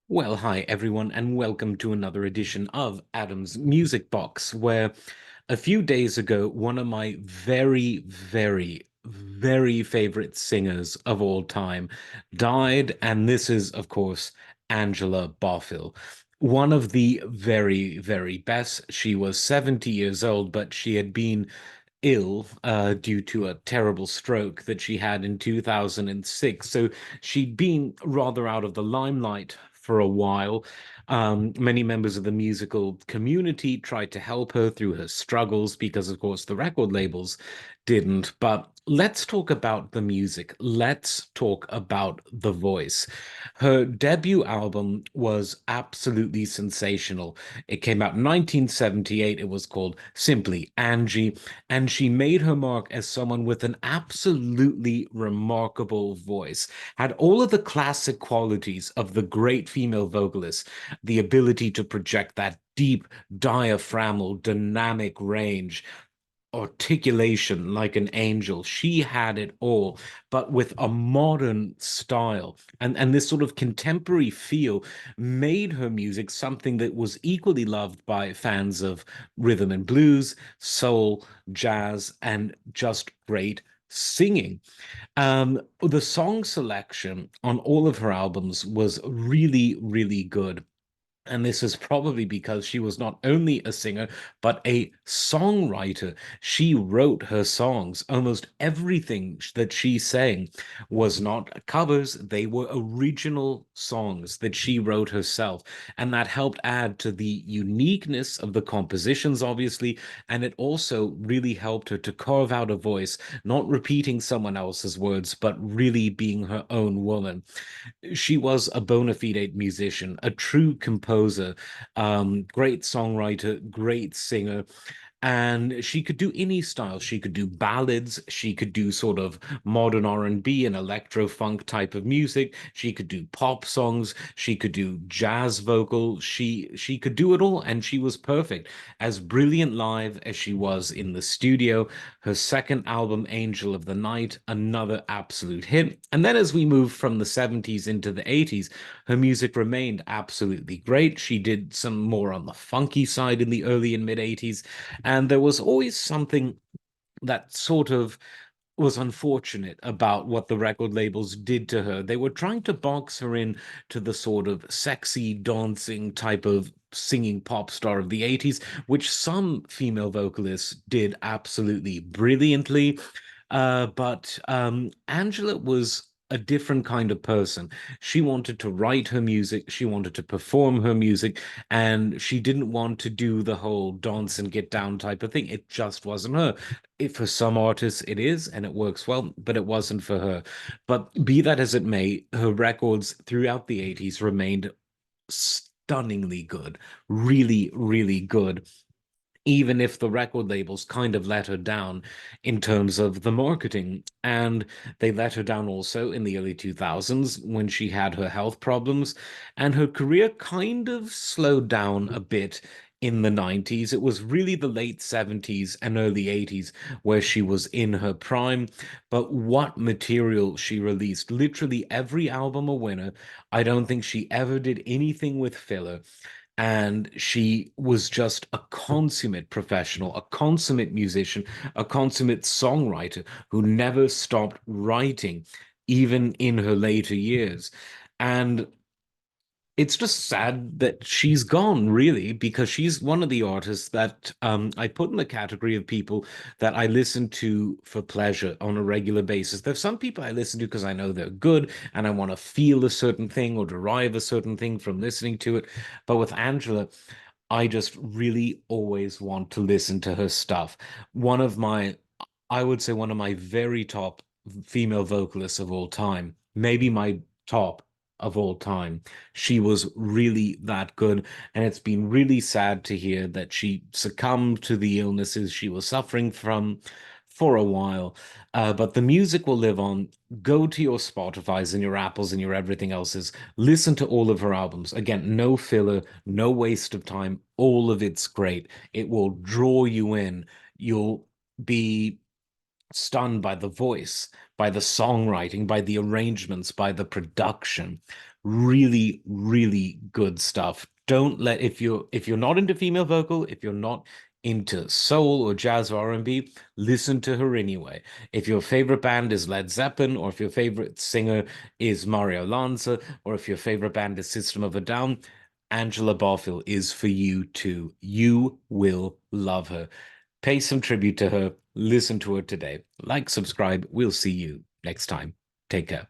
Well, hi everyone, and welcome to another edition of Adam's Music Box, where a few days ago, one of my very, very, very favorite singers of all time died, and this is, of course, Angela Bofill. One of the very, very best. She was 70 years old, but she had been ill due to a terrible stroke that she had in 2006. So she'd been rather out of the limelight for a while. Many members of the musical community tried to help her through her struggles because, of course, the record labels didn't. But let's talk about the music. Let's talk about the voice. Her debut album was absolutely sensational. It came out in 1978. It was called simply Angie, and she made her mark as someone with an absolutely remarkable voice. Had all of the classic qualities of the great female vocalist, the ability to project that deep diaphragmal dynamic range, articulation like an angel. She had it all, but with a modern style. And this sort of contemporary feel made her music something that was equally loved by fans of rhythm and blues, soul, jazz, and just great singing. The song selection on all of her albums was really, really good. And this is probably because she was not only a singer, but a songwriter. She wrote her songs. Almost everything that she sang was not covers, they were original songs that she wrote herself. And that helped add to the uniqueness of the compositions, obviously. And it also really helped her to carve out a voice, not repeating someone else's words, but really being her own woman. She was a bona fide musician, a true composer, great songwriter, great singer. And she could do any style. She could do ballads. She could do sort of modern R&B and electro funk type of music. She could do pop songs. She could do jazz vocal. She could do it all, and she was perfect. As brilliant live as she was in the studio. Her second album, Angel of the Night, another absolute hit. And then as we move from the 70s into the 80s, her music remained absolutely great. She did some more on the funky side in the early and mid 80s. And there was always something that sort of was unfortunate about what the record labels did to her. They were trying to box her in to the sort of sexy, dancing type of singing pop star of the 80s, which some female vocalists did absolutely brilliantly. But Angela was a different kind of person. She wanted to write her music, she wanted to perform her music, and she didn't want to do the whole dance and get down type of thing. It just wasn't her. For some artists, it is, and it works well, but it wasn't for her. But be that as it may, her records throughout the 80s remained stunningly good, really, really good, even if the record labels kind of let her down in terms of the marketing. And they let her down also in the early 2000s when she had her health problems, and her career kind of slowed down a bit in the 90s. It was really the late 70s and early 80s where she was in her prime. But what material she released, literally every album a winner. I don't think she ever did anything with filler, and she was just a consummate professional, a consummate musician, a consummate songwriter who never stopped writing, even in her later years. And it's just sad that she's gone, really, because she's one of the artists that I put in the category of people that I listen to for pleasure on a regular basis. There's some people I listen to because I know they're good and I want to feel a certain thing or derive a certain thing from listening to it. But with Angela, I just really always want to listen to her stuff. One of my, I would say, one of my very top female vocalists of all time, maybe my top of all time. She was really that good. And it's been really sad to hear that she succumbed to the illnesses she was suffering from for a while. But the music will live on. Go to your Spotify's and your Apples and your everything else's. Listen to all of her albums. Again, no filler, no waste of time. All of it's great. It will draw you in. You'll be stunned by the voice, by the songwriting, by the arrangements, by the production. Really, really good stuff. Don't let if you're not into female vocal, if you're not into soul or jazz or R&B, listen to her anyway. If your favorite band is Led Zeppelin, or if your favorite singer is Mario Lanza, or if your favorite band is System of a Down, Angela Bofill is for you too. You will love her. Pay some tribute to her. Listen to her today. Like, subscribe. We'll see you next time. Take care.